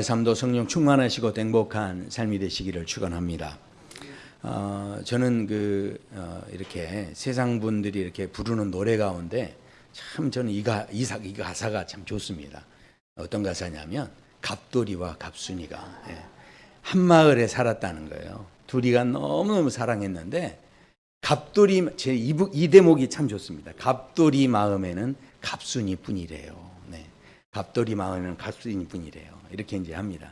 삶도 성령 충만하시고 행복한 삶이 되시기를 축원합니다. 저는 이렇게 세상 분들이 이렇게 부르는 노래 가운데 참 저는 이 가사가 참 좋습니다. 어떤 가사냐면 갑돌이와 갑순이가 한 마을에 살았다는 거예요. 둘이가 너무너무 사랑했는데 갑돌이 이 대목이 참 좋습니다. 갑돌이 마음에는 갑순이 뿐이래요. 갑돌이 마음에는 갑순이 뿐이래요. 이렇게 이제 합니다.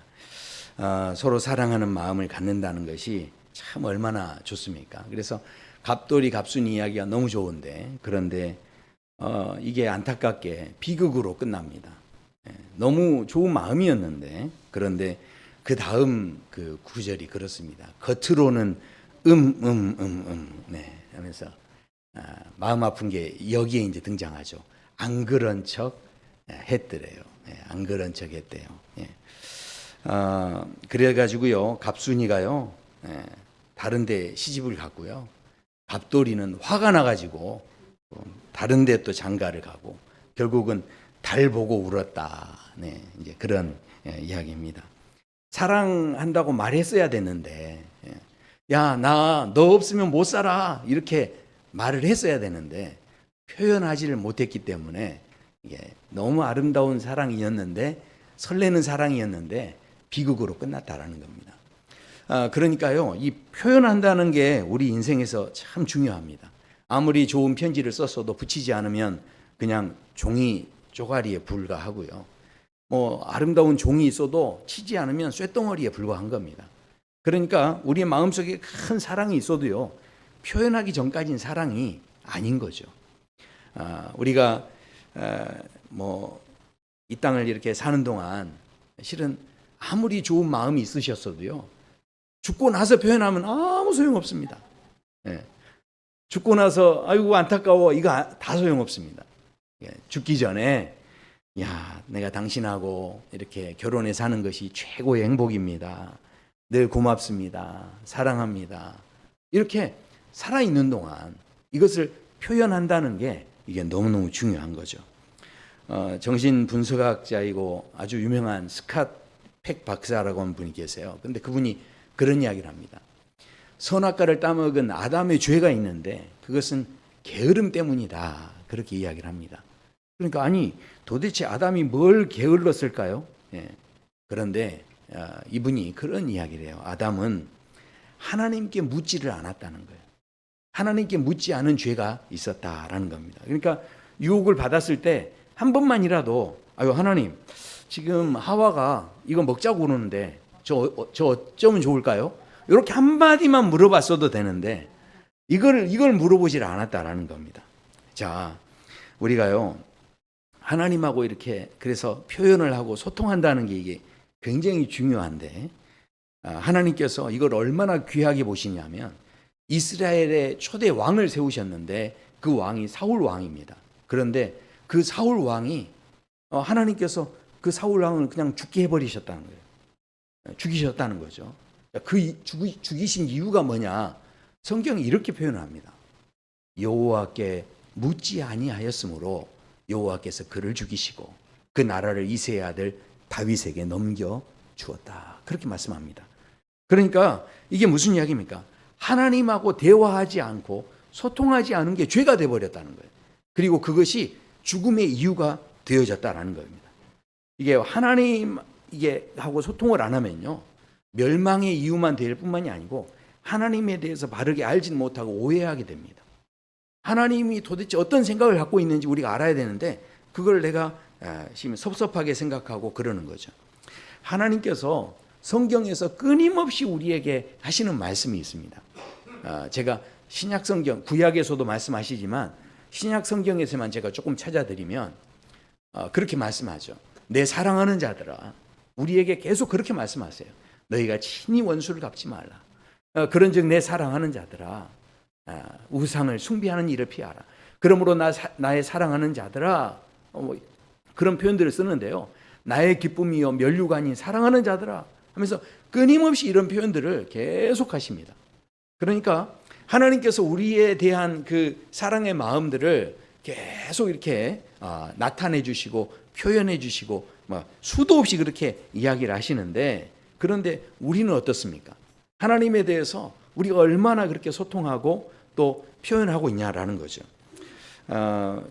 서로 사랑하는 마음을 갖는다는 것이 참 얼마나 좋습니까? 그래서 갑돌이 갑순이 이야기가 너무 좋은데 그런데 이게 안타깝게 비극으로 끝납니다. 너무 좋은 마음이었는데 그런데 그 다음 그 구절이 그렇습니다. 겉으로는 하면서 마음 아픈 게 여기에 이제 등장하죠. 안 그런 척 했더래요. 안 그런 척 했대요. 그래가지고요, 갑순이가요, 다른 데 시집을 갔고요. 갑돌이는 화가 나가지고 다른 데 또 장가를 가고 결국은 달 보고 울었다. 이제 그런 이야기입니다. 사랑한다고 말했어야 됐는데, 야, 나 너 없으면 못 살아. 이렇게 말을 했어야 되는데 표현하지를 못했기 때문에 이게 너무 아름다운 사랑이었는데 설레는 사랑이었는데 비극으로 끝났다라는 겁니다. 그러니까요, 이 표현한다는 게 우리 인생에서 참 중요합니다. 아무리 좋은 편지를 썼어도 붙이지 않으면 그냥 종이 쪼가리에 불과하고요. 아름다운 종이 있어도 치지 않으면 쇳덩어리에 불과한 겁니다. 그러니까 우리의 마음속에 큰 사랑이 있어도요, 표현하기 전까지는 사랑이 아닌 거죠. 우리가 이 땅을 이렇게 사는 동안 실은 아무리 좋은 마음이 있으셨어도요, 죽고 나서 표현하면 아무 소용없습니다. 죽고 나서 아이고 안타까워 이거 다 소용없습니다. 죽기 전에 야, 내가 당신하고 이렇게 결혼해 사는 것이 최고의 행복입니다. 늘 고맙습니다. 사랑합니다. 이렇게 살아있는 동안 이것을 표현한다는 게 이게 너무너무 중요한 거죠. 정신분석학자이고 아주 유명한 스캇 팩 박사라고 하는 분이 계세요. 근데 그분이 그런 이야기를 합니다. 선악과를 따먹은 아담의 죄가 있는데 그것은 게으름 때문이다. 그렇게 이야기를 합니다. 그러니까 아니 도대체 아담이 뭘 게을렀을까요? 그런데 이분이 그런 이야기를 해요. 아담은 하나님께 묻지를 않았다는 거예요. 하나님께 묻지 않은 죄가 있었다라는 겁니다. 그러니까 유혹을 받았을 때 한 번만이라도 아유 하나님 지금 하와가 이거 먹자고 그러는데 저 어쩌면 좋을까요? 이렇게 한마디만 물어봤어도 되는데 이걸 물어보질 않았다라는 겁니다. 자, 우리가요 하나님하고 이렇게 그래서 표현을 하고 소통한다는 게 이게 굉장히 중요한데 하나님께서 이걸 얼마나 귀하게 보시냐면 이스라엘의 초대 왕을 세우셨는데 그 왕이 사울 왕입니다. 그런데 그 사울 왕이 하나님께서 그 사울 왕을 그냥 죽게 해버리셨다는 거예요. 죽이셨다는 거죠. 그 죽이신 이유가 뭐냐? 성경이 이렇게 표현을 합니다. 여호와께 묻지 아니하였으므로 여호와께서 그를 죽이시고 그 나라를 이새의 아들 다윗에게 넘겨 주었다. 그렇게 말씀합니다. 그러니까 이게 무슨 이야기입니까? 하나님하고 대화하지 않고 소통하지 않은 게 죄가 되어버렸다는 거예요. 그리고 그것이 죽음의 이유가 되어졌다는 겁니다. 이게 하나님 하고 소통을 안 하면요, 멸망의 이유만 될 뿐만이 아니고 하나님에 대해서 바르게 알지 못하고 오해하게 됩니다. 하나님이 도대체 어떤 생각을 갖고 있는지 우리가 알아야 되는데 그걸 내가 지금 섭섭하게 생각하고 그러는 거죠. 하나님께서 성경에서 끊임없이 우리에게 하시는 말씀이 있습니다. 제가 신약 성경, 구약에서도 말씀하시지만 신약 성경에서만 제가 조금 찾아드리면 그렇게 말씀하죠. 내 사랑하는 자들아, 우리에게 계속 그렇게 말씀하세요. 너희가 친히 원수를 갚지 말라. 그런즉 내 사랑하는 자들아, 우상을 숭배하는 일을 피하라. 그러므로 나의 사랑하는 자들아, 그런 표현들을 쓰는데요. 나의 기쁨이요 면류가 아닌 사랑하는 자들아 하면서 끊임없이 이런 표현들을 계속 하십니다. 그러니까 하나님께서 우리에 대한 그 사랑의 마음들을 계속 이렇게 나타내 주시고 표현해 주시고 수도 없이 그렇게 이야기를 하시는데, 그런데 우리는 어떻습니까? 하나님에 대해서 우리가 얼마나 그렇게 소통하고 또 표현하고 있냐라는 거죠.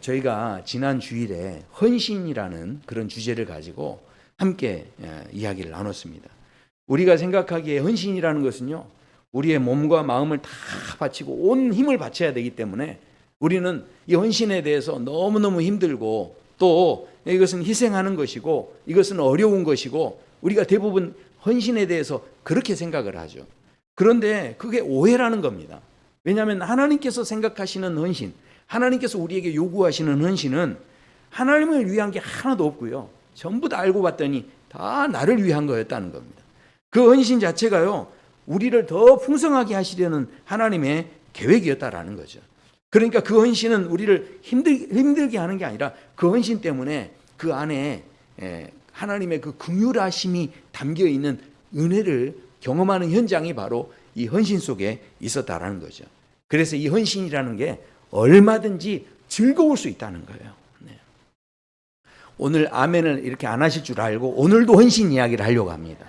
저희가 지난 주일에 헌신이라는 그런 주제를 가지고 함께 이야기를 나눴습니다. 우리가 생각하기에 헌신이라는 것은요, 우리의 몸과 마음을 다 바치고 온 힘을 바쳐야 되기 때문에 우리는 이 헌신에 대해서 너무너무 힘들고, 또 이것은 희생하는 것이고 이것은 어려운 것이고, 우리가 대부분 헌신에 대해서 그렇게 생각을 하죠. 그런데 그게 오해라는 겁니다. 왜냐하면 하나님께서 생각하시는 헌신, 하나님께서 우리에게 요구하시는 헌신은 하나님을 위한 게 하나도 없고요, 전부 다 알고 봤더니 다 나를 위한 거였다는 겁니다. 그 헌신 자체가요, 우리를 더 풍성하게 하시려는 하나님의 계획이었다라는 거죠. 그러니까 그 헌신은 우리를 힘들게 하는 게 아니라 그 헌신 때문에 그 안에 하나님의 그 긍휼하심이 담겨 있는 은혜를 경험하는 현장이 바로 이 헌신 속에 있었다라는 거죠. 그래서 이 헌신이라는 게 얼마든지 즐거울 수 있다는 거예요. 네. 오늘 아멘을 이렇게 안 하실 줄 알고 오늘도 헌신 이야기를 하려고 합니다.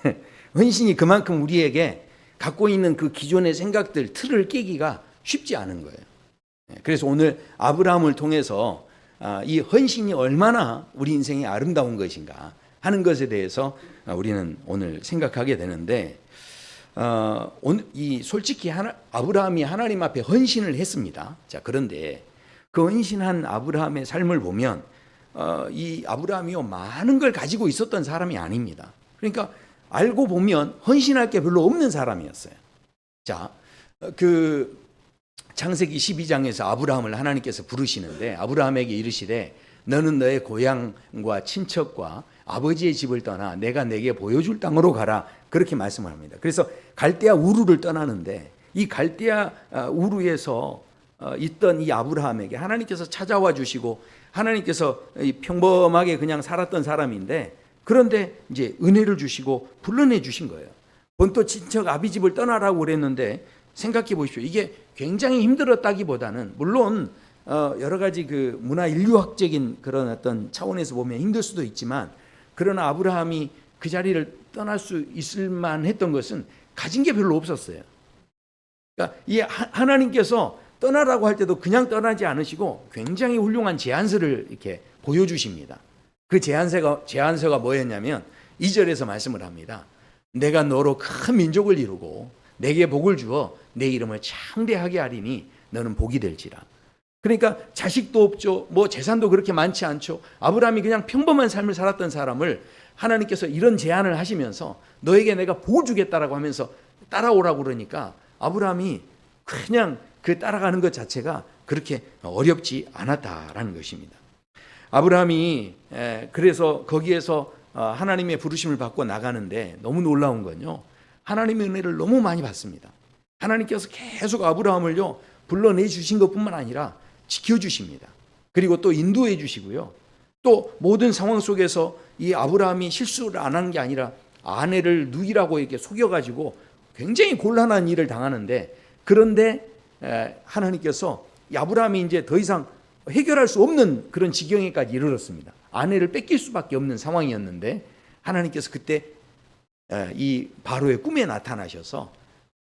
네. 헌신이 그만큼 우리에게 갖고 있는 그 기존의 생각들, 틀을 깨기가 쉽지 않은 거예요. 그래서 오늘 아브라함을 통해서 이 헌신이 얼마나 우리 인생에 아름다운 것인가 하는 것에 대해서 우리는 오늘 생각하게 되는데, 솔직히 아브라함이 하나님 앞에 헌신을 했습니다. 자, 그런데 그 헌신한 아브라함의 삶을 보면 이 아브라함이요, 많은 걸 가지고 있었던 사람이 아닙니다. 그러니까 알고 보면 헌신할 게 별로 없는 사람이었어요. 자, 그 창세기 12장에서 아브라함을 하나님께서 부르시는데, 아브라함에게 이르시되 너는 너의 고향과 친척과 아버지의 집을 떠나 내가 내게 보여줄 땅으로 가라, 그렇게 말씀을 합니다. 그래서 갈대아 우르를 떠나는데, 이 갈대아 우르에서 있던 이 아브라함에게 하나님께서 찾아와 주시고, 하나님께서 평범하게 그냥 살았던 사람인데, 그런데 이제 은혜를 주시고 불러내 주신 거예요. 본토 친척 아비집을 떠나라고 그랬는데, 생각해 보십시오. 이게 굉장히 힘들었다기보다는, 물론 여러 가지 그 문화 인류학적인 그런 어떤 차원에서 보면 힘들 수도 있지만, 그러나 아브라함이 그 자리를 떠날 수 있을 만했던 것은 가진 게 별로 없었어요. 그러니까 이 하나님께서 떠나라고 할 때도 그냥 떠나지 않으시고 굉장히 훌륭한 제안서를 이렇게 보여주십니다. 그 제안서가 뭐였냐면 2절에서 말씀을 합니다. 내가 너로 큰 민족을 이루고 내게 복을 주어 내 이름을 창대하게 하리니 너는 복이 될지라. 그러니까 자식도 없죠, 뭐 재산도 그렇게 많지 않죠. 아브라함이 그냥 평범한 삶을 살았던 사람을 하나님께서 이런 제안을 하시면서 너에게 내가 복을 주겠다라고 하면서 따라오라고 그러니까 아브라함이 그냥 그 따라가는 것 자체가 그렇게 어렵지 않았다라는 것입니다. 아브라함이 그래서 거기에서 하나님의 부르심을 받고 나가는데 너무 놀라운 건요, 하나님의 은혜를 너무 많이 받습니다. 하나님께서 계속 아브라함을요 불러내 주신 것뿐만 아니라 지켜주십니다. 그리고 또 인도해 주시고요, 또 모든 상황 속에서 이 아브라함이 실수를 안 한 게 아니라 아내를 누이라고 이렇게 속여가지고 굉장히 곤란한 일을 당하는데, 그런데 하나님께서 아브라함이 이제 더 이상 해결할 수 없는 그런 지경에까지 이르렀습니다. 아내를 뺏길 수밖에 없는 상황이었는데 하나님께서 그때 이 바로의 꿈에 나타나셔서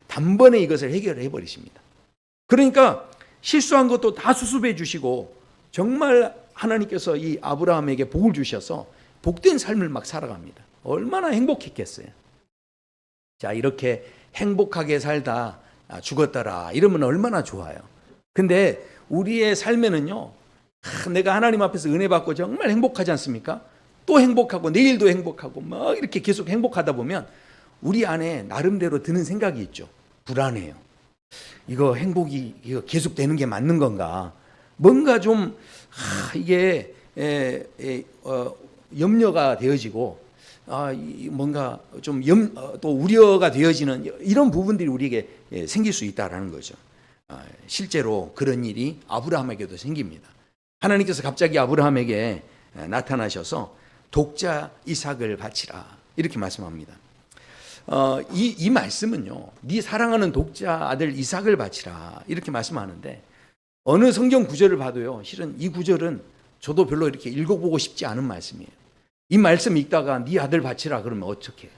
단번에 이것을 해결해 버리십니다. 그러니까 실수한 것도 다 수습해 주시고 정말 하나님께서 이 아브라함에게 복을 주셔서 복된 삶을 막 살아갑니다. 얼마나 행복했겠어요. 자, 이렇게 행복하게 살다 죽었더라 이러면 얼마나 좋아요. 근데 우리의 삶에는요, 내가 하나님 앞에서 은혜 받고 정말 행복하지 않습니까? 또 행복하고 내일도 행복하고 막 이렇게 계속 행복하다 보면 우리 안에 나름대로 드는 생각이 있죠. 불안해요. 이거 행복이 이거 계속 되는 게 맞는 건가? 뭔가 좀 이게 염려가 되어지고 뭔가 좀 또 우려가 되어지는 이런 부분들이 우리에게 생길 수 있다라는 거죠. 실제로 그런 일이 아브라함에게도 생깁니다. 하나님께서 갑자기 아브라함에게 나타나셔서 독자 이삭을 바치라 이렇게 말씀합니다. 이 말씀은요, 네 사랑하는 독자 아들 이삭을 바치라 이렇게 말씀하는데, 어느 성경 구절을 봐도요, 실은 이 구절은 저도 별로 이렇게 읽어보고 싶지 않은 말씀이에요. 이 말씀 읽다가 네 아들 바치라 그러면 어떡해?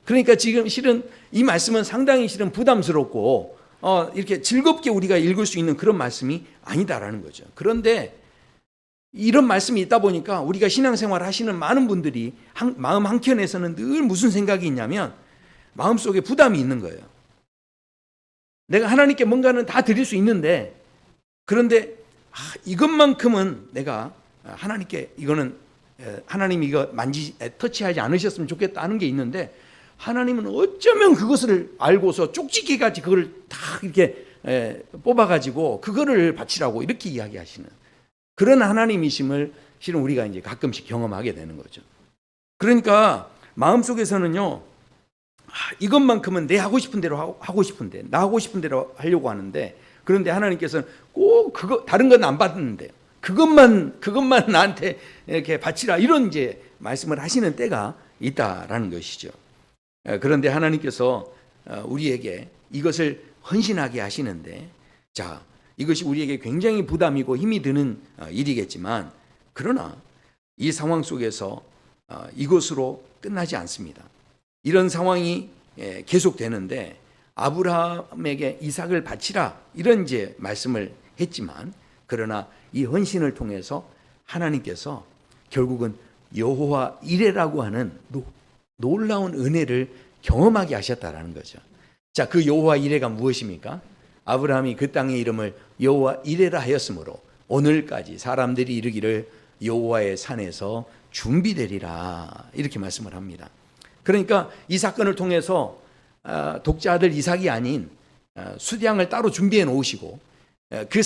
그러니까 지금 실은 이 말씀은 상당히 실은 부담스럽고 이렇게 즐겁게 우리가 읽을 수 있는 그런 말씀이 아니다라는 거죠. 그런데 이런 말씀이 있다 보니까 우리가 신앙생활 하시는 많은 분들이 마음 한켠에서는 늘 무슨 생각이 있냐면 마음속에 부담이 있는 거예요. 내가 하나님께 뭔가는 다 드릴 수 있는데 그런데 이것만큼은 내가 하나님께 이거는 하나님이 이거 터치하지 않으셨으면 좋겠다는 게 있는데 하나님은 어쩌면 그것을 알고서 쪽지게까지 그걸 다 이렇게 뽑아가지고 그거를 바치라고 이렇게 이야기하시는 그런 하나님이심을 실은 우리가 이제 가끔씩 경험하게 되는 거죠. 그러니까 마음속에서는요, 이것만큼은 내 하고 싶은 대로 하고 싶은데, 나 하고 싶은 대로 하려고 하는데, 그런데 하나님께서는 꼭 그거 다른 건 안 받는데, 그것만 나한테 이렇게 바치라 이런 이제 말씀을 하시는 때가 있다라는 것이죠. 그런데 하나님께서 우리에게 이것을 헌신하게 하시는데, 자, 이것이 우리에게 굉장히 부담이고 힘이 드는 일이겠지만, 그러나 이 상황 속에서 이것으로 끝나지 않습니다. 이런 상황이 계속되는데 아브라함에게 이삭을 바치라 이런 이제 말씀을 했지만, 그러나 이 헌신을 통해서 하나님께서 결국은 여호와 이레라고 하는 놀라운 은혜를 경험하게 하셨다라는 거죠. 자, 그 여호와 이레가 무엇입니까? 아브라함이 그 땅의 이름을 여호와 이레라 하였으므로 오늘까지 사람들이 이르기를 여호와의 산에서 준비되리라 이렇게 말씀을 합니다. 그러니까 이 사건을 통해서 독자 아들 이삭이 아닌 수양을 따로 준비해 놓으시고 그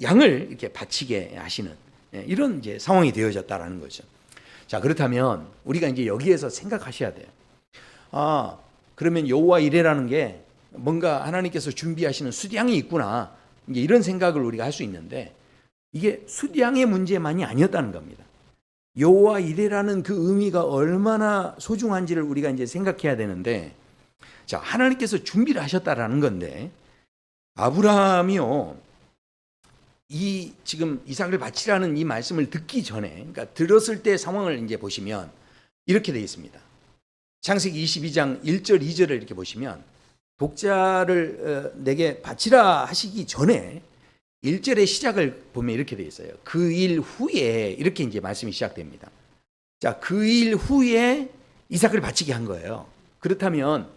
양을 이렇게 바치게 하시는 이런 이제 상황이 되어졌다라는 거죠. 자, 그렇다면 우리가 이제 여기에서 생각하셔야 돼요. 그러면 여호와 이레라는 게 뭔가 하나님께서 준비하시는 수양이 있구나. 이제 이런 생각을 우리가 할 수 있는데 이게 수양의 문제만이 아니었다는 겁니다. 여호와 이레라는 그 의미가 얼마나 소중한지를 우리가 이제 생각해야 되는데, 자, 하나님께서 준비를 하셨다라는 건데 아브라함이요, 이 지금 이삭을 바치라는 이 말씀을 듣기 전에, 그러니까 들었을 때 상황을 이제 보시면 이렇게 되어 있습니다. 창세기 22장 1절 2절을 이렇게 보시면 독자를 내게 바치라 하시기 전에 1절의 시작을 보면 이렇게 되어 있어요. 그 일 후에 이렇게 이제 말씀이 시작됩니다. 자, 그 일 후에 이삭을 바치게 한 거예요. 그렇다면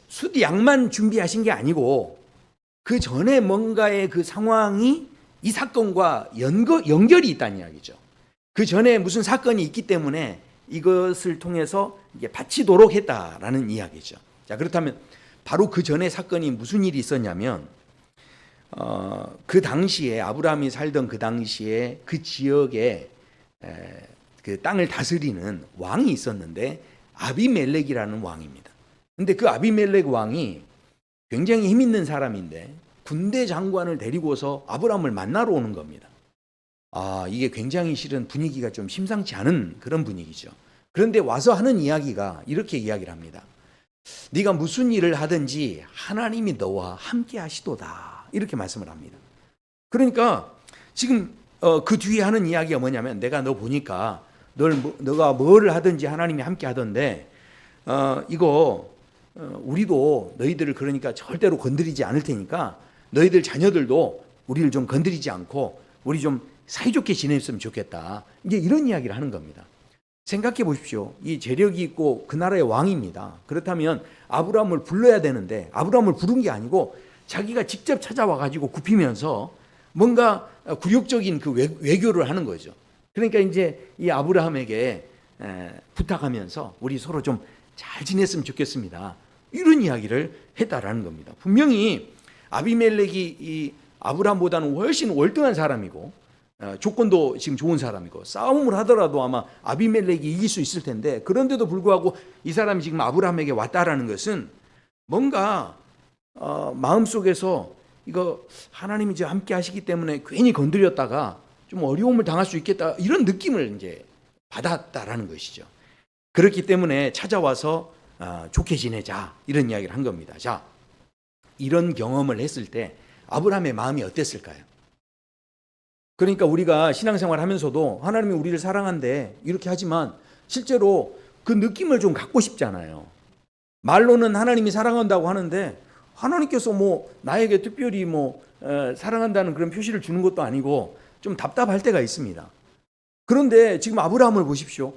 숫양만 준비하신 게 아니고 그 전에 뭔가의 그 상황이 이 사건과 연결이 있다는 이야기죠. 그 전에 무슨 사건이 있기 때문에 이것을 통해서 이게 바치도록 했다라는 이야기죠. 자, 그렇다면 바로 그 전에 사건이 무슨 일이 있었냐면 그 당시에 아브라함이 살던 그 당시에 그 지역에 그 땅을 다스리는 왕이 있었는데 아비멜렉이라는 왕입니다. 근데 그 아비멜렉 왕이 굉장히 힘 있는 사람인데 군대 장관을 데리고서 아브라함을 만나러 오는 겁니다. 이게 굉장히 실은 분위기가 좀 심상치 않은 그런 분위기죠. 그런데 와서 하는 이야기가 이렇게 이야기를 합니다. 네가 무슨 일을 하든지 하나님이 너와 함께 하시도다 이렇게 말씀을 합니다. 그러니까 지금 그 뒤에 하는 이야기가 뭐냐면, 내가 너 보니까 너가 뭐를 하든지 하나님이 함께 하던데 우리도 너희들을 그러니까 절대로 건드리지 않을 테니까 너희들 자녀들도 우리를 좀 건드리지 않고 우리 좀 사이좋게 지냈으면 좋겠다. 이제 이런 이야기를 하는 겁니다. 생각해 보십시오. 이 재력이 있고 그 나라의 왕입니다. 그렇다면 아브라함을 불러야 되는데 아브라함을 부른 게 아니고 자기가 직접 찾아와 가지고 굽히면서 뭔가 굴욕적인 그 외교를 하는 거죠. 그러니까 이제 이 아브라함에게 부탁하면서 우리 서로 좀 잘 지냈으면 좋겠습니다. 이런 이야기를 했다라는 겁니다. 분명히 아비멜렉이 이 아브라함보다는 훨씬 월등한 사람이고 조건도 지금 좋은 사람이고 싸움을 하더라도 아마 아비멜렉이 이길 수 있을 텐데, 그런데도 불구하고 이 사람이 지금 아브라함에게 왔다라는 것은 뭔가 마음속에서 이거 하나님이 이제 함께 하시기 때문에 괜히 건드렸다가 좀 어려움을 당할 수 있겠다 이런 느낌을 이제 받았다라는 것이죠. 그렇기 때문에 찾아와서 좋게 지내자 이런 이야기를 한 겁니다. 자, 이런 경험을 했을 때 아브라함의 마음이 어땠을까요? 그러니까 우리가 신앙생활 하면서도 하나님이 우리를 사랑한대 이렇게 하지만 실제로 그 느낌을 좀 갖고 싶잖아요. 말로는 하나님이 사랑한다고 하는데 하나님께서 뭐 나에게 특별히 뭐 사랑한다는 그런 표시를 주는 것도 아니고 좀 답답할 때가 있습니다. 그런데 지금 아브라함을 보십시오.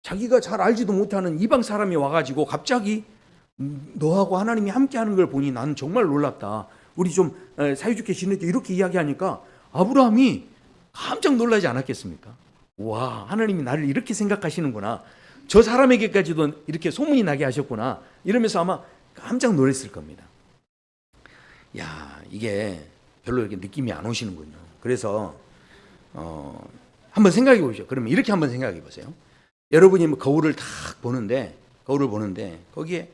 자기가 잘 알지도 못하는 이방 사람이 와가지고 갑자기 너하고 하나님이 함께하는 걸 보니 나는 정말 놀랍다. 우리 좀 사이좋게 지낼게 이렇게 이야기하니까 아브라함이 깜짝 놀라지 않았겠습니까? 와, 하나님이 나를 이렇게 생각하시는구나. 저 사람에게까지도 이렇게 소문이 나게 하셨구나. 이러면서 아마 깜짝 놀랐을 겁니다. 야, 이게 별로 이렇게 느낌이 안 오시는군요. 그래서 한번 생각해 보십시오. 그러면 이렇게 한번 생각해 보세요. 여러분이 뭐 거울을 딱 보는데 거기에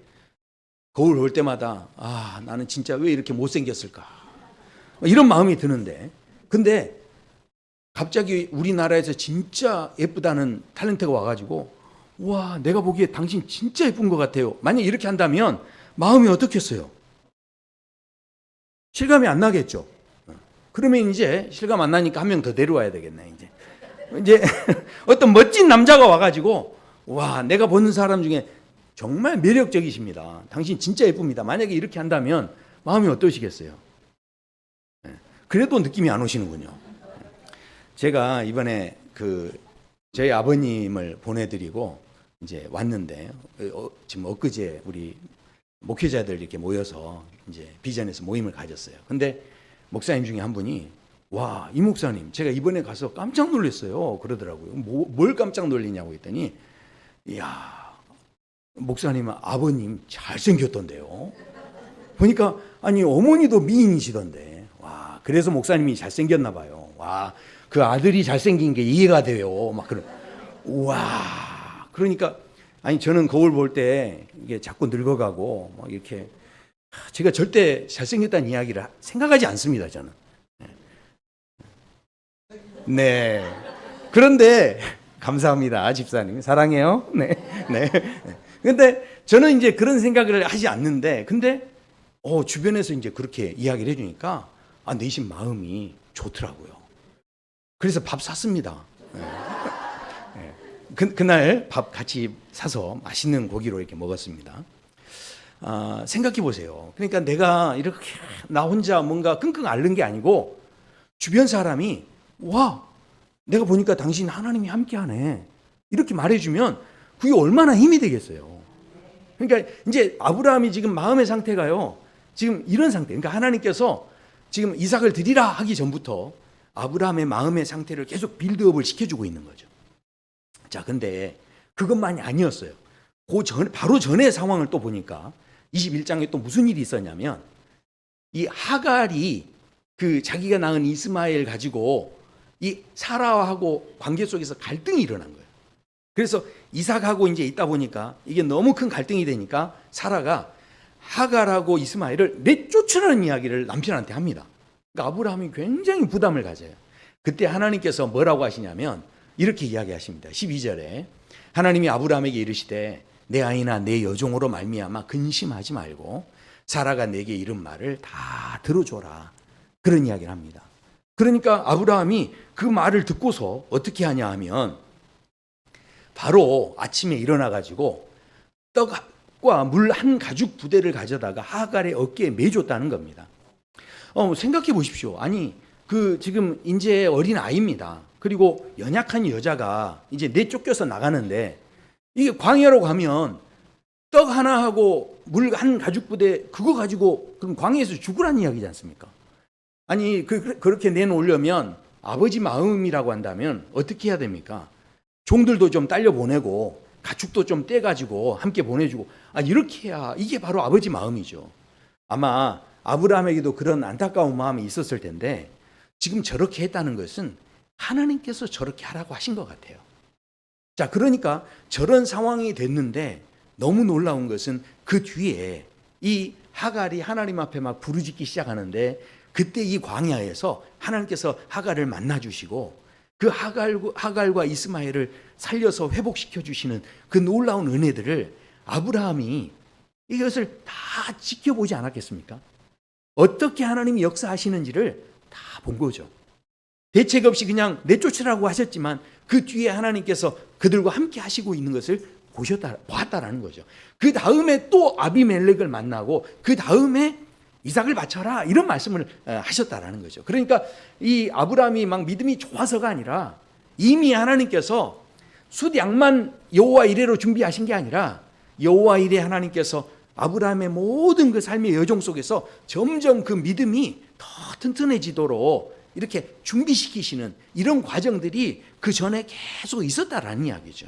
거울 볼 때마다 나는 진짜 왜 이렇게 못생겼을까? 이런 마음이 드는데 근데 갑자기 우리나라에서 진짜 예쁘다는 탤런트가 와가지고 와, 내가 보기에 당신 진짜 예쁜 것 같아요. 만약 이렇게 한다면 마음이 어떻겠어요? 실감이 안 나겠죠. 그러면 이제 실감 안 나니까 한 명 더 데려와야 되겠네. 이제 어떤 멋진 남자가 와가지고 와, 내가 보는 사람 중에 정말 매력적이십니다. 당신 진짜 예쁩니다. 만약에 이렇게 한다면 마음이 어떠시겠어요? 그래도 느낌이 안 오시는군요. 제가 이번에 저희 아버님을 보내드리고 이제 왔는데 지금 엊그제 우리 목회자들 이렇게 모여서 이제 비전에서 모임을 가졌어요. 근데 목사님 중에 한 분이 와, 이 목사님 제가 이번에 가서 깜짝 놀랐어요. 그러더라고요. 뭘 깜짝 놀리냐고 했더니 이야, 목사님 아버님 잘생겼던데요. 보니까 아니 어머니도 미인이시던데 와, 그래서 목사님이 잘생겼나 봐요. 와, 그 아들이 잘생긴 게 이해가 돼요. 막 그런 와, 그러니까 아니 저는 거울 볼 때 이게 자꾸 늙어가고 막 이렇게 제가 절대 잘생겼다는 이야기를 생각하지 않습니다. 저는. 네. 그런데 감사합니다, 집사님. 사랑해요. 네. 네. 근데 저는 이제 그런 생각을 하지 않는데 근데 주변에서 이제 그렇게 이야기를 해주니까 내심 마음이 좋더라고요. 그래서 밥 샀습니다. 네. 그날 밥 같이 사서 맛있는 고기로 이렇게 먹었습니다. 생각해 보세요. 그러니까 내가 이렇게 나 혼자 뭔가 끙끙 앓는 게 아니고 주변 사람이 와, 내가 보니까 당신 하나님이 함께하네 이렇게 말해주면 그게 얼마나 힘이 되겠어요. 그러니까 이제 아브라함이 지금 마음의 상태가요, 지금 이런 상태. 그러니까 하나님께서 지금 이삭을 드리라 하기 전부터 아브라함의 마음의 상태를 계속 빌드업을 시켜주고 있는 거죠. 자, 근데 그것만이 아니었어요. 바로 전의 상황을 또 보니까 21장에 또 무슨 일이 있었냐면 이 하갈이 자기가 낳은 이스마엘 가지고 이 사라하고 관계 속에서 갈등이 일어난 거예요. 그래서 이삭하고 이제 있다 보니까 이게 너무 큰 갈등이 되니까 사라가 하갈하고 이스마엘을 내쫓으라는 이야기를 남편한테 합니다. 그러니까 아브라함이 굉장히 부담을 가져요. 그때 하나님께서 뭐라고 하시냐면 이렇게 이야기하십니다. 12절에 하나님이 아브라함에게 이르시되 내 아이나 내 여종으로 말미암아 근심하지 말고 사라가 내게 이른 말을 다 들어줘라. 그런 이야기를 합니다. 그러니까 아브라함이 그 말을 듣고서 어떻게 하냐 하면 바로 아침에 일어나 가지고 떡과 물 한 가죽 부대를 가져다가 하갈의 어깨에 매줬다는 겁니다. 생각해 보십시오. 아니 지금 이제 어린 아이입니다. 그리고 연약한 여자가 이제 내쫓겨서 나가는데 이게 광야로 가면 떡 하나하고 물 한 가죽 부대 그거 가지고 그럼 광야에서 죽으라는 이야기지 않습니까? 아니 그렇게 내놓으려면 아버지 마음이라고 한다면 어떻게 해야 됩니까? 종들도 좀 딸려 보내고 가축도 좀 떼가지고 함께 보내주고 이렇게 해야 이게 바로 아버지 마음이죠. 아마 아브라함에게도 그런 안타까운 마음이 있었을 텐데 지금 저렇게 했다는 것은 하나님께서 저렇게 하라고 하신 것 같아요. 자, 그러니까 저런 상황이 됐는데 너무 놀라운 것은 그 뒤에 이 하갈이 하나님 앞에 막 부르짖기 시작하는데 그때 이 광야에서 하나님께서 하갈을 만나주시고 그 하갈과 이스마엘을 살려서 회복시켜 주시는 그 놀라운 은혜들을 아브라함이 이것을 다 지켜보지 않았겠습니까? 어떻게 하나님이 역사하시는지를 다 본 거죠. 대책 없이 그냥 내쫓으라고 하셨지만 그 뒤에 하나님께서 그들과 함께 하시고 있는 것을 보았다라는 거죠. 그 다음에 또 아비멜렉을 만나고 그 다음에 이삭을 바쳐라 이런 말씀을 하셨다라는 거죠. 그러니까 이 아브라함이 막 믿음이 좋아서가 아니라 이미 하나님께서 숫양만 여호와 이레로 준비하신 게 아니라 여호와 이레 하나님께서 아브라함의 모든 그 삶의 여정 속에서 점점 그 믿음이 더 튼튼해지도록 이렇게 준비시키시는 이런 과정들이 그 전에 계속 있었다라는 이야기죠.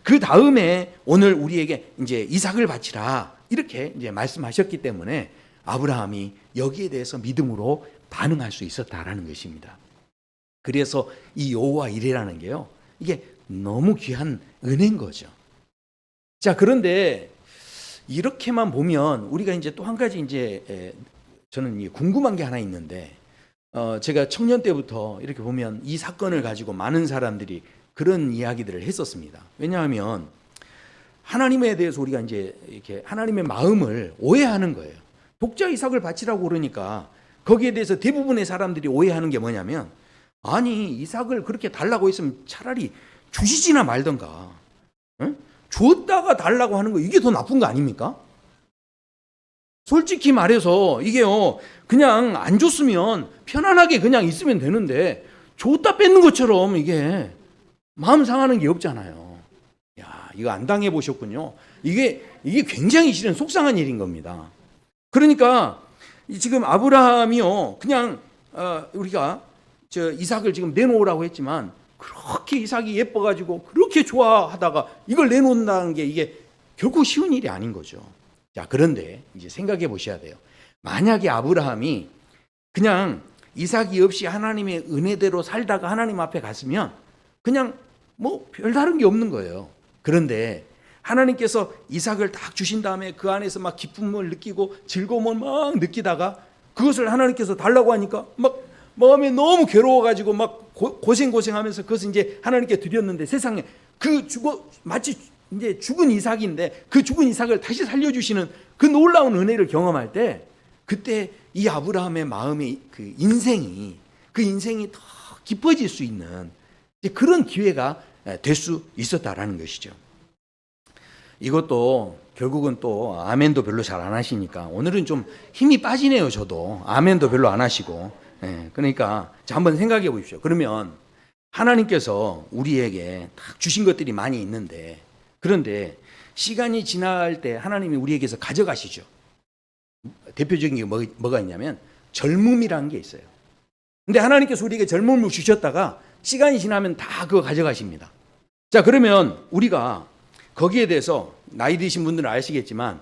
그 다음에 오늘 우리에게 이제 이삭을 바치라 이렇게 이제 말씀하셨기 때문에 아브라함이 여기에 대해서 믿음으로 반응할 수 있었다라는 것입니다. 그래서 이 여호와 이레라는 게요, 이게 너무 귀한 은혜인 거죠. 자, 그런데 이렇게만 보면 우리가 이제 또 한 가지 이제 저는 궁금한 게 하나 있는데, 제가 청년 때부터 이렇게 보면 이 사건을 가지고 많은 사람들이 그런 이야기들을 했었습니다. 왜냐하면 하나님에 대해서 우리가 이제 이렇게 하나님의 마음을 오해하는 거예요. 독자 이삭을 바치라고 그러니까 거기에 대해서 대부분의 사람들이 오해하는 게 뭐냐면, 아니 이삭을 그렇게 달라고 했으면 차라리 주시지나 말던가, 응? 줬다가 달라고 하는 거 이게 더 나쁜 거 아닙니까? 솔직히 말해서 이게요, 그냥 안 줬으면 편안하게 그냥 있으면 되는데 줬다 뺏는 것처럼 이게 마음 상하는 게 없잖아요. 야, 이거 안 당해 보셨군요. 이게 굉장히 실은 속상한 일인 겁니다. 그러니까 지금 아브라함이요, 그냥 우리가 저 이삭을 지금 내놓으라고 했지만 그렇게 이삭이 예뻐가지고 그렇게 좋아하다가 이걸 내놓는다는 게 이게 결코 쉬운 일이 아닌 거죠. 자, 그런데 이제 생각해 보셔야 돼요. 만약에 아브라함이 그냥 이삭이 없이 하나님의 은혜대로 살다가 하나님 앞에 갔으면 그냥 뭐 별다른 게 없는 거예요. 그런데 하나님께서 이삭을 딱 주신 다음에 그 안에서 막 기쁨을 느끼고 즐거움을 막 느끼다가 그것을 하나님께서 달라고 하니까 막 마음에 너무 괴로워가지고 막 고생하면서 그것을 이제 하나님께 드렸는데, 세상에 마치 이제 죽은 이삭인데 그 죽은 이삭을 다시 살려주시는 그 놀라운 은혜를 경험할 때, 그때 이 아브라함의 마음의 그 인생이 더 깊어질 수 있는 그런 기회가 될 수 있었다라는 것이죠. 이것도 결국은 또 아멘도 별로 잘 안 하시니까 오늘은 좀 힘이 빠지네요. 저도 아멘도 별로 안 하시고. 그러니까 자, 한번 생각해 보십시오. 그러면 하나님께서 우리에게 딱 주신 것들이 많이 있는데, 그런데 시간이 지날 때 하나님이 우리에게서 가져가시죠. 대표적인 게 뭐가 있냐면 젊음이라는 게 있어요. 근데 하나님께서 우리에게 젊음을 주셨다가 시간이 지나면 다 그거 가져가십니다. 자, 그러면 우리가 거기에 대해서 나이 드신 분들은 아시겠지만,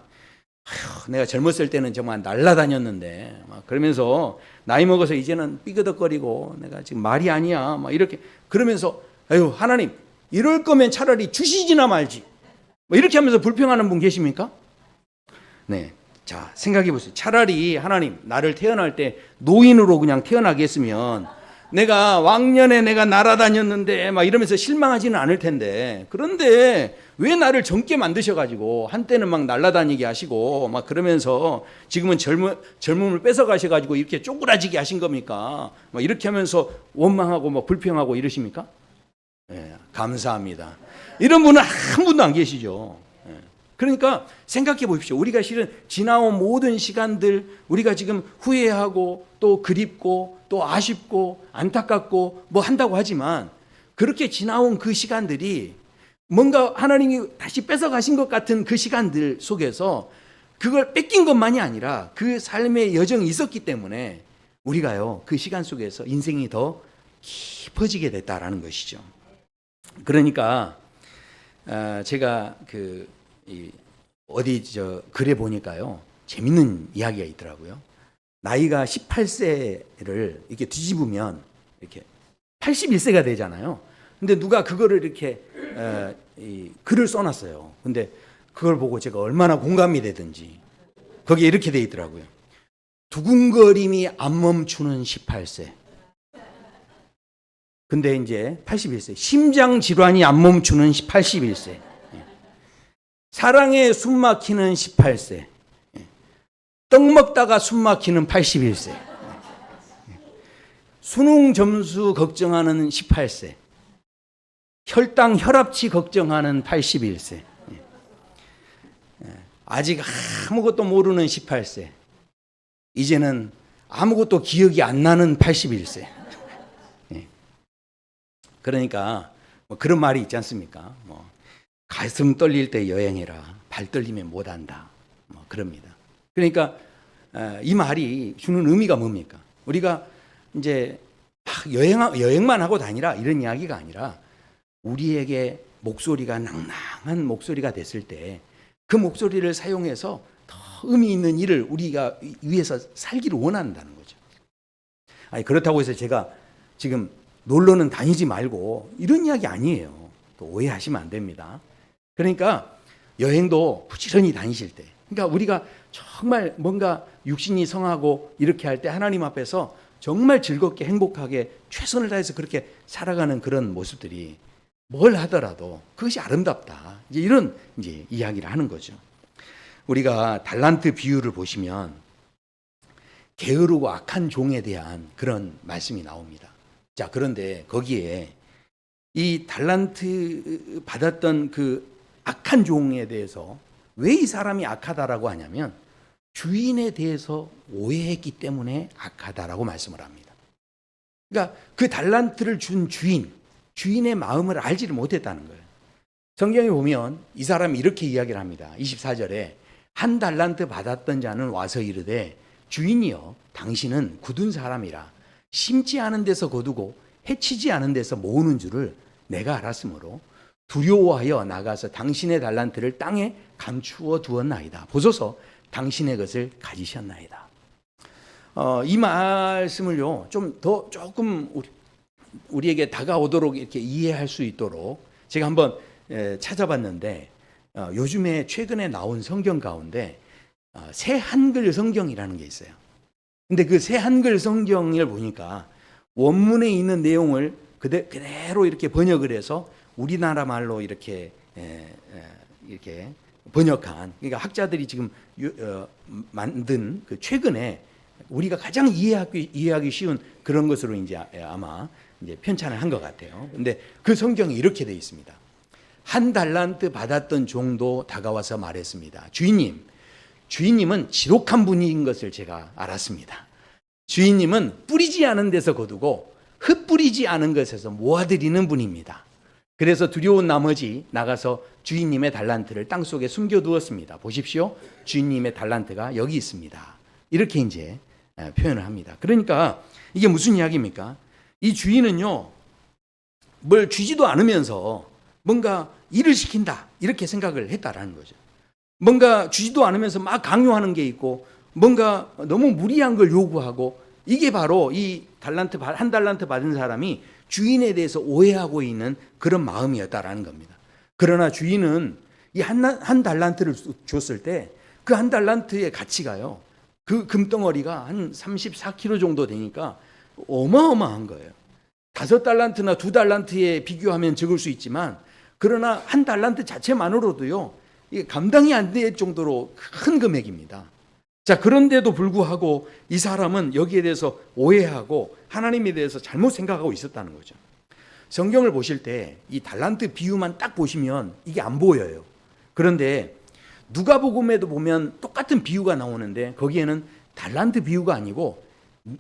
내가 젊었을 때는 정말 날라다녔는데 막 그러면서 나이 먹어서 이제는 삐그덕거리고 내가 지금 말이 아니야 막 이렇게 그러면서, 아유 하나님 이럴 거면 차라리 주시지나 말지 뭐 이렇게 하면서 불평하는 분 계십니까? 네, 자 생각해 보세요. 차라리 하나님 나를 태어날 때 노인으로 그냥 태어나게 했으면 내가 왕년에 내가 날아다녔는데 막 이러면서 실망하지는 않을 텐데, 그런데 왜 나를 젊게 만드셔가지고 한때는 막 날아다니게 하시고 막 그러면서 지금은 젊음을 뺏어가셔가지고 이렇게 쪼그라지게 하신 겁니까? 막 이렇게 하면서 원망하고 막 불평하고 이러십니까? 네, 감사합니다. 이런 분은 한 분도 안 계시죠. 네. 그러니까 생각해 보십시오. 우리가 실은 지나온 모든 시간들, 우리가 지금 후회하고 또 그립고 또 아쉽고 안타깝고 뭐 한다고 하지만, 그렇게 지나온 그 시간들이 뭔가 하나님이 다시 뺏어가신 것 같은 그 시간들 속에서 그걸 뺏긴 것만이 아니라 그 삶의 여정이 있었기 때문에 우리가요, 그 시간 속에서 인생이 더 깊어지게 됐다라는 것이죠. 그러니까 제가 어디 글에 보니까요, 재밌는 이야기가 있더라고요. 나이가 18세를 이렇게 뒤집으면 이렇게 81세가 되잖아요. 근데 누가 그거를 이렇게 글을 써놨어요. 근데 그걸 보고 제가 얼마나 공감이 되든지 거기에 이렇게 돼 있더라고요. 두근거림이 안 멈추는 18세. 근데 이제 81세. 심장 질환이 안 멈추는 81세. 사랑에 숨 막히는 18세. 떡 먹다가 숨 막히는 81세. 수능 점수 걱정하는 18세, 혈당 혈압치 걱정하는 81세, 아직 아무것도 모르는 18세, 이제는 아무것도 기억이 안 나는 81세. 그러니까 뭐 그런 말이 있지 않습니까? 뭐 가슴 떨릴 때 여행해라, 발 떨리면 못한다, 뭐 그럽니다. 그러니까 이 말이 주는 의미가 뭡니까? 우리가 이제 여행만 하고 다니라 이런 이야기가 아니라 우리에게 목소리가 낭낭한 목소리가 됐을 때 그 목소리를 사용해서 더 의미 있는 일을 우리가 위해서 살기를 원한다는 거죠. 아니, 그렇다고 해서 제가 지금 놀러는 다니지 말고 이런 이야기 아니에요. 또 오해하시면 안 됩니다. 그러니까 여행도 부지런히 다니실 때, 그러니까 우리가 정말 뭔가 육신이 성하고 이렇게 할 때 하나님 앞에서 정말 즐겁게 행복하게 최선을 다해서 그렇게 살아가는 그런 모습들이 뭘 하더라도 그것이 아름답다. 이제 이런 이제 이야기를 하는 거죠. 우리가 달란트 비유를 보시면 게으르고 악한 종에 대한 그런 말씀이 나옵니다. 자, 그런데 거기에 이 달란트 받았던 그 악한 종에 대해서 왜 이 사람이 악하다라고 하냐면 주인에 대해서 오해했기 때문에 악하다라고 말씀을 합니다. 그러니까 그 달란트를 준 주인의 마음을 알지를 못했다는 거예요. 성경에 보면 이 사람이 이렇게 이야기를 합니다. 24절에 한 달란트 받았던 자는 와서 이르되 주인이여 당신은 굳은 사람이라 심지 않은 데서 거두고 해치지 않은 데서 모으는 줄을 내가 알았으므로 두려워하여 나가서 당신의 달란트를 땅에 감추어 두었나이다. 보소서 당신의 것을 가지셨나이다. 이 말씀을요 조금 우리에게 다가오도록 이렇게 이해할 수 있도록 제가 한번 찾아봤는데 요즘에 최근에 나온 성경 가운데 새 한글 성경이라는 게 있어요. 근데 그 새 한글 성경을 보니까 원문에 있는 내용을 그대로 이렇게 번역을 해서 우리나라 말로 이렇게 번역한, 그러니까 학자들이 지금 만든 그 최근에 우리가 가장 이해하기 쉬운 그런 것으로 이제 아마 이제 편찬을 한 것 같아요. 근데 그 성경이 이렇게 되어 있습니다. 한 달란트 받았던 종도 다가와서 말했습니다. 주인님은 지독한 분인 것을 제가 알았습니다. 주인님은 뿌리지 않은 데서 거두고 흩뿌리지 않은 것에서 모아들이는 분입니다. 그래서 두려운 나머지 나가서 주인님의 달란트를 땅속에 숨겨두었습니다. 보십시오. 주인님의 달란트가 여기 있습니다. 이렇게 이제 표현을 합니다. 그러니까 이게 무슨 이야기입니까? 이 주인은요, 뭘 주지도 않으면서 뭔가 일을 시킨다 이렇게 생각을 했다라는 거죠. 뭔가 주지도 않으면서 막 강요하는 게 있고 뭔가 너무 무리한 걸 요구하고, 이게 바로 이 한 달란트 받은 사람이 주인에 대해서 오해하고 있는 그런 마음이었다라는 겁니다. 그러나 주인은 이 한 달란트를 줬을 때 그 한 달란트의 가치가요, 그 금덩어리가 한 34kg 정도 되니까 어마어마한 거예요. 5달란트나 2달란트에 비교하면 적을 수 있지만, 그러나 한 달란트 자체만으로도요, 이게 감당이 안 될 정도로 큰 금액입니다. 자, 그런데도 불구하고 이 사람은 여기에 대해서 오해하고 하나님에 대해서 잘못 생각하고 있었다는 거죠. 성경을 보실 때 이 달란트 비유만 딱 보시면 이게 안 보여요. 그런데 누가복음에도 보면 똑같은 비유가 나오는데 거기에는 달란트 비유가 아니고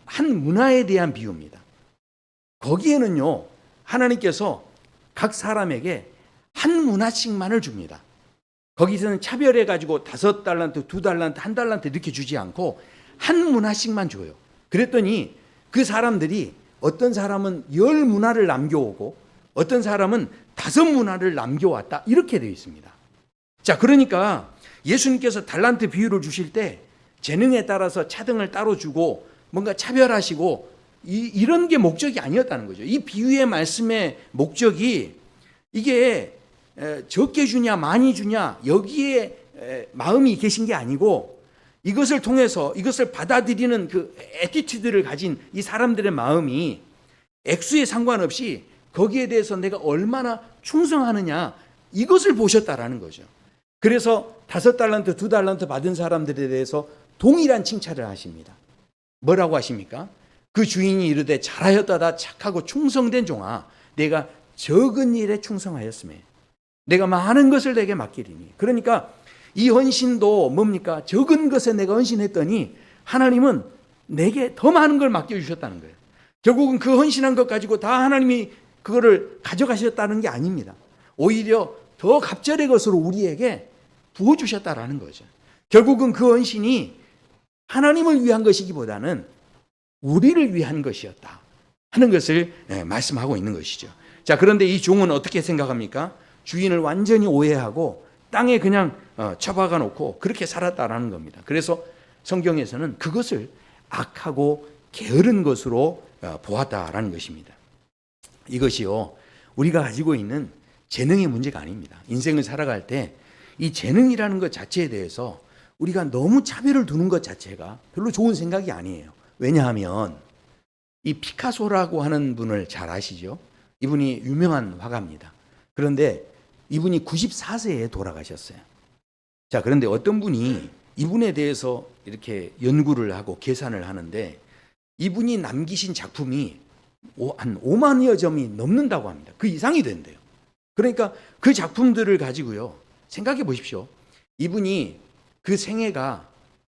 한 문화에 대한 비유입니다. 거기에는요, 하나님께서 각 사람에게 한 문화씩만을 줍니다. 거기서는 차별해가지고 5달란트, 2달란트, 1달란트 이렇게 주지 않고 한 문화씩만 줘요. 그랬더니 그 사람들이 어떤 사람은 10문화를 남겨오고 어떤 사람은 5문화를 남겨왔다, 이렇게 되어 있습니다. 자, 그러니까 예수님께서 달란트 비유를 주실 때 재능에 따라서 차등을 따로 주고 뭔가 차별하시고 이런 게 목적이 아니었다는 거죠. 이 비유의 말씀의 목적이 이게 적게 주냐 많이 주냐 여기에 마음이 계신 게 아니고, 이것을 통해서 이것을 받아들이는 그 애티튜드를 가진 이 사람들의 마음이 액수에 상관없이 거기에 대해서 내가 얼마나 충성하느냐, 이것을 보셨다라는 거죠. 그래서 5달란트, 2달란트 받은 사람들에 대해서 동일한 칭찬을 하십니다. 뭐라고 하십니까? 그 주인이 이르되 잘하였다다 착하고 충성된 종아 내가 적은 일에 충성하였으며 내가 많은 것을 내게 맡기리니. 그러니까 이 헌신도 뭡니까? 적은 것에 내가 헌신했더니 하나님은 내게 더 많은 걸 맡겨주셨다는 거예요. 결국은 그 헌신한 것 가지고 다 하나님이 그거를 가져가셨다는 게 아닙니다. 오히려 더 갑절의 것으로 우리에게 부어주셨다라는 거죠. 결국은 그 헌신이 하나님을 위한 것이기보다는 우리를 위한 것이었다 하는 것을 말씀하고 있는 것이죠. 자, 그런데 이 종은 어떻게 생각합니까? 주인을 완전히 오해하고 땅에 그냥 처박아 놓고 그렇게 살았다라는 겁니다. 그래서 성경에서는 그것을 악하고 게으른 것으로 보았다라는 것입니다. 이것이요, 우리가 가지고 있는 재능의 문제가 아닙니다. 인생을 살아갈 때 이 재능이라는 것 자체에 대해서 우리가 너무 차별을 두는 것 자체가 별로 좋은 생각이 아니에요. 왜냐하면 이 피카소라고 하는 분을 잘 아시죠? 이분이 유명한 화가입니다. 그런데 이분이 94세에 돌아가셨어요. 자, 그런데 어떤 분이 이분에 대해서 이렇게 연구를 하고 계산을 하는데 이분이 남기신 작품이 한 5만여 점이 넘는다고 합니다. 그 이상이 된대요. 그러니까 그 작품들을 가지고요, 생각해 보십시오. 이분이 그 생애가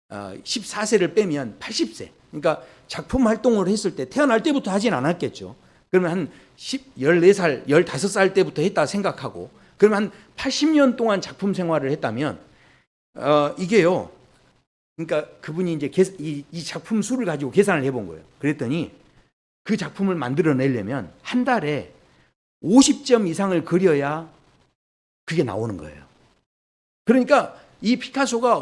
14세를 빼면 80세. 그러니까 작품 활동을 했을 때 태어날 때부터 하진 않았겠죠. 그러면 한 14살, 15살 때부터 했다 생각하고 그러면 한 80년 동안 작품 생활을 했다면 이게요. 그러니까 그분이 이제 이 작품 수를 가지고 계산을 해본 거예요. 그랬더니 그 작품을 만들어내려면 한 달에 50점 이상을 그려야 그게 나오는 거예요. 그러니까 이 피카소가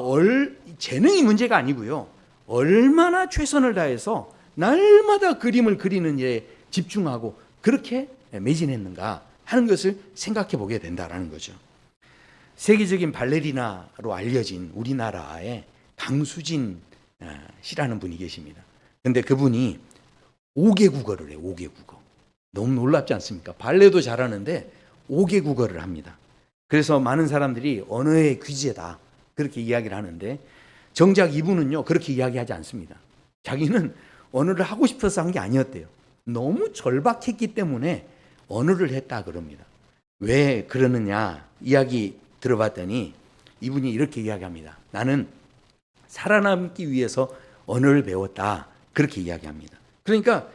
재능이 문제가 아니고요. 얼마나 최선을 다해서 날마다 그림을 그리는 일에 집중하고 그렇게 매진했는가 하는 것을 생각해 보게 된다는 거죠. 세계적인 발레리나로 알려진 우리나라의 강수진 씨라는 분이 계십니다. 그런데 그분이 5개 국어를 해요. 5개 국어. 너무 놀랍지 않습니까? 발레도 잘하는데 5개 국어를 합니다. 그래서 많은 사람들이 언어의 귀재다 그렇게 이야기를 하는데 정작 이분은요 그렇게 이야기하지 않습니다. 자기는 언어를 하고 싶어서 한 게 아니었대요. 너무 절박했기 때문에 언어를 했다 그럽니다. 왜 그러느냐 이야기 들어봤더니 이분이 이렇게 이야기합니다. 나는 살아남기 위해서 언어를 배웠다 그렇게 이야기합니다. 그러니까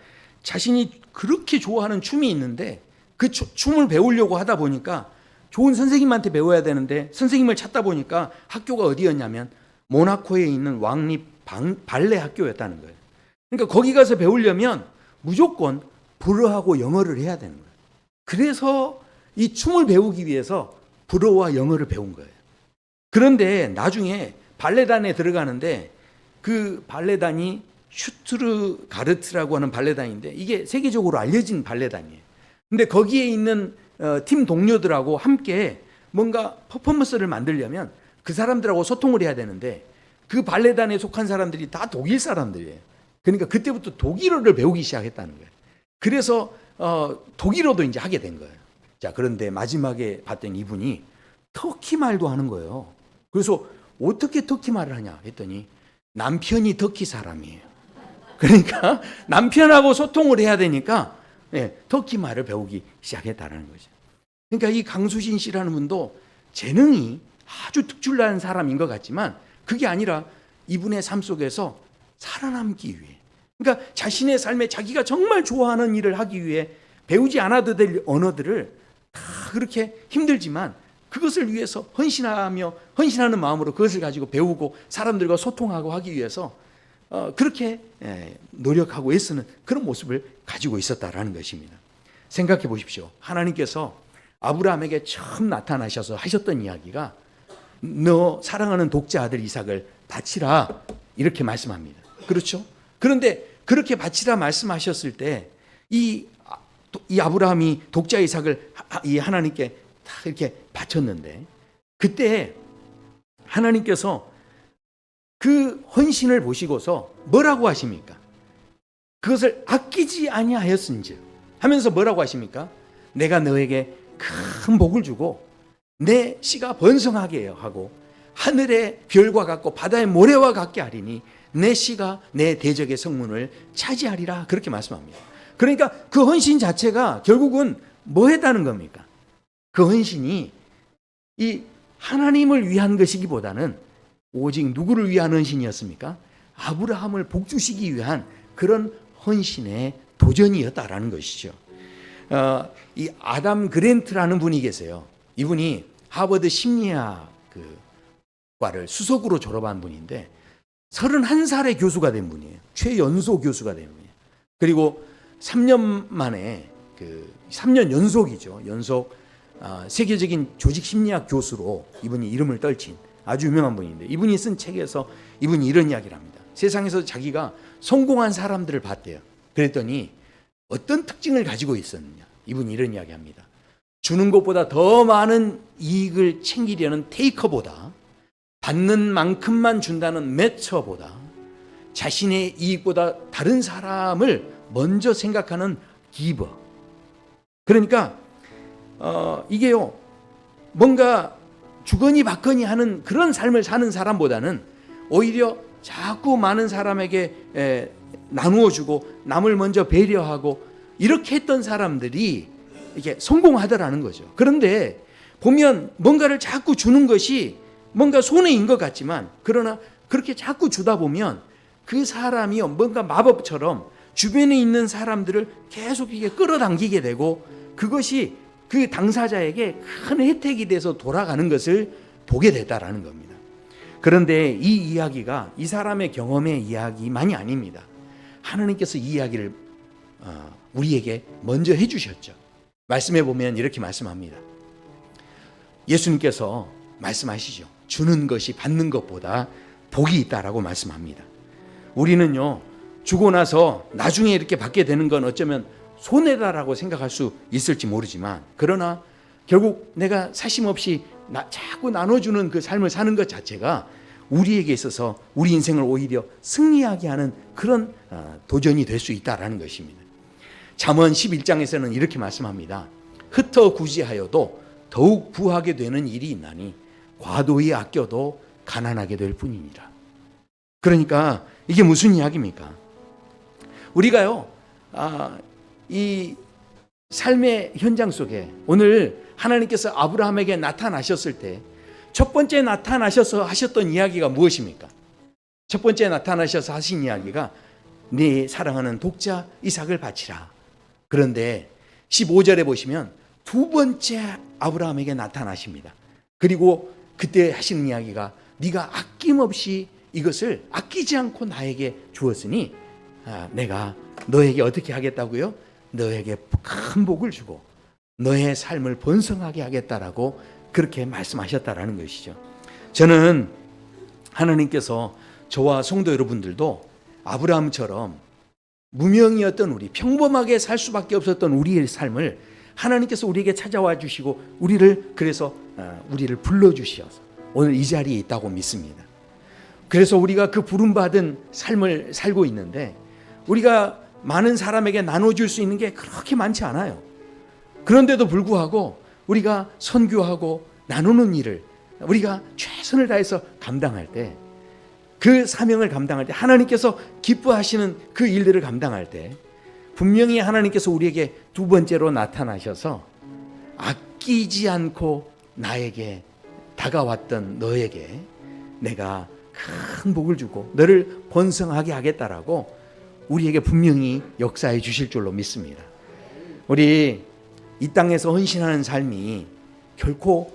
자신이 그렇게 좋아하는 춤이 있는데 그 춤을 배우려고 하다 보니까 좋은 선생님한테 배워야 되는데 선생님을 찾다 보니까 학교가 어디였냐면 모나코에 있는 왕립 발레 학교였다는 거예요. 그러니까 거기 가서 배우려면 무조건 불어하고 영어를 해야 되는 거예요. 그래서 이 춤을 배우기 위해서 불어와 영어를 배운 거예요. 그런데 나중에 발레단에 들어가는데 그 발레단이 슈트르가르트라고 하는 발레단인데 이게 세계적으로 알려진 발레단이에요. 근데 거기에 있는 팀 동료들하고 함께 뭔가 퍼포먼스를 만들려면 그 사람들하고 소통을 해야 되는데 그 발레단에 속한 사람들이 다 독일 사람들이에요. 그러니까 그때부터 독일어를 배우기 시작했다는 거예요. 그래서 독일어도 이제 하게 된 거예요. 자, 그런데 마지막에 봤더니 이분이 터키 말도 하는 거예요. 그래서 어떻게 터키 말을 하냐 했더니 남편이 터키 사람이에요. 그러니까 남편하고 소통을 해야 되니까 터키 말을 배우기 시작했다는 거죠. 그러니까 이 강수진 씨라는 분도 재능이 아주 특출난 사람인 것 같지만 그게 아니라 이분의 삶 속에서 살아남기 위해, 그러니까 자신의 삶에 자기가 정말 좋아하는 일을 하기 위해 배우지 않아도 될 언어들을 다 그렇게 힘들지만 그것을 위해서 헌신하는 마음으로 그것을 가지고 배우고 사람들과 소통하고 하기 위해서 그렇게 노력하고 애쓰는 그런 모습을 가지고 있었다라는 것입니다. 생각해 보십시오. 하나님께서 아브라함에게 처음 나타나셔서 하셨던 이야기가 너 사랑하는 독자 아들 이삭을 바치라 이렇게 말씀합니다. 그렇죠? 그런데 그렇게 바치라 말씀하셨을 때 이 아브라함이 독자 이삭을 이 하나님께 다 이렇게 바쳤는데 그때 하나님께서 그 헌신을 보시고서 뭐라고 하십니까? 그것을 아끼지 아니하였은즉 하면서 뭐라고 하십니까? 내가 너에게 큰 복을 주고 내 씨가 번성하게 하고 하늘의 별과 같고 바다의 모래와 같게 하리니 내 씨가 내 대적의 성문을 차지하리라 그렇게 말씀합니다. 그러니까 그 헌신 자체가 결국은 뭐 했다는 겁니까? 그 헌신이 이 하나님을 위한 것이기보다는 오직 누구를 위한 헌신이었습니까? 아브라함을 복주시기 위한 그런 헌신의 도전이었다라는 것이죠. 이 아담 그랜트라는 분이 계세요. 이분이 하버드 심리학 과를 수석으로 졸업한 분인데 31살의 교수가 된 분이에요. 최연소 교수가 된 분이에요. 그리고 3년 만에 3년 연속이죠. 연속 세계적인 조직 심리학 교수로 이분이 이름을 떨친 아주 유명한 분인데, 이분이 쓴 책에서 이분이 이런 이야기를 합니다. 세상에서 자기가 성공한 사람들을 봤대요. 그랬더니 어떤 특징을 가지고 있었느냐. 이분이 이런 이야기합니다. 주는 것보다 더 많은 이익을 챙기려는 테이커보다, 받는 만큼만 준다는 매처보다, 자신의 이익보다 다른 사람을 먼저 생각하는 기버. 그러니까 이게요, 뭔가 주거니 받거니 하는 그런 삶을 사는 사람보다는 오히려 자꾸 많은 사람에게 나누어 주고 남을 먼저 배려하고 이렇게 했던 사람들이 이게 성공하더라는 거죠. 그런데 보면 뭔가를 자꾸 주는 것이 뭔가 손해인 것 같지만, 그러나 그렇게 자꾸 주다 보면 그 사람이요, 뭔가 마법처럼 주변에 있는 사람들을 계속 이게 끌어당기게 되고, 그것이 그 당사자에게 큰 혜택이 돼서 돌아가는 것을 보게 됐다라는 겁니다. 그런데 이 이야기가 이 사람의 경험의 이야기만이 아닙니다. 하나님께서 이 이야기를 우리에게 먼저 해주셨죠. 말씀해 보면 이렇게 말씀합니다. 예수님께서 말씀하시죠. 주는 것이 받는 것보다 복이 있다라고 말씀합니다. 우리는요, 주고 나서 나중에 이렇게 받게 되는 건 어쩌면 손해다라고 생각할 수 있을지 모르지만, 그러나 결국 내가 사심 없이 자꾸 나눠주는 그 삶을 사는 것 자체가 우리에게 있어서 우리 인생을 오히려 승리하게 하는 그런 도전이 될 수 있다라는 것입니다. 잠언 11장에서는 이렇게 말씀합니다. 흩어 구제하여도 더욱 부하게 되는 일이 있나니 과도히 아껴도 가난하게 될 뿐이니라. 그러니까 이게 무슨 이야기입니까? 우리가요, 이 삶의 현장 속에 오늘 하나님께서 아브라함에게 나타나셨을 때 첫 번째 나타나셔서 하셨던 이야기가 무엇입니까? 첫 번째 나타나셔서 하신 이야기가 네 사랑하는 독자 이삭을 바치라. 그런데 15절에 보시면 두 번째 아브라함에게 나타나십니다. 그리고 그때 하시는 이야기가 네가 아낌없이 이것을 아끼지 않고 나에게 주었으니 내가 너에게 어떻게 하겠다고요? 너에게 큰 복을 주고 너의 삶을 번성하게 하겠다라고 그렇게 말씀하셨다라는 것이죠. 저는 하나님께서 저와 성도 여러분들도 아브라함처럼 무명이었던 우리, 평범하게 살 수밖에 없었던 우리의 삶을 하나님께서 우리에게 찾아와 주시고 우리를 불러주셔서 오늘 이 자리에 있다고 믿습니다. 그래서 우리가 그 부름받은 삶을 살고 있는데, 우리가 많은 사람에게 나눠줄 수 있는 게 그렇게 많지 않아요. 그런데도 불구하고 우리가 선교하고 나누는 일을 우리가 최선을 다해서 감당할 때, 그 사명을 감당할 때, 하나님께서 기뻐하시는 그 일들을 감당할 때 분명히 하나님께서 우리에게 두 번째로 나타나셔서 아끼지 않고 나에게 다가왔던 너에게 내가 큰 복을 주고 너를 번성하게 하겠다라고 우리에게 분명히 역사해 주실 줄로 믿습니다. 우리 이 땅에서 헌신하는 삶이 결코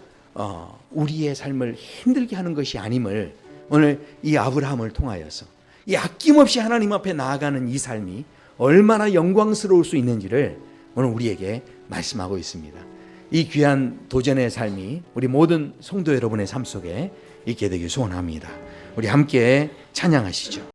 우리의 삶을 힘들게 하는 것이 아님을 오늘 이 아브라함을 통하여서 이 아낌없이 하나님 앞에 나아가는 이 삶이 얼마나 영광스러울 수 있는지를 오늘 우리에게 말씀하고 있습니다. 이 귀한 도전의 삶이 우리 모든 성도 여러분의 삶 속에 있게 되길 소원합니다. 우리 함께 찬양하시죠.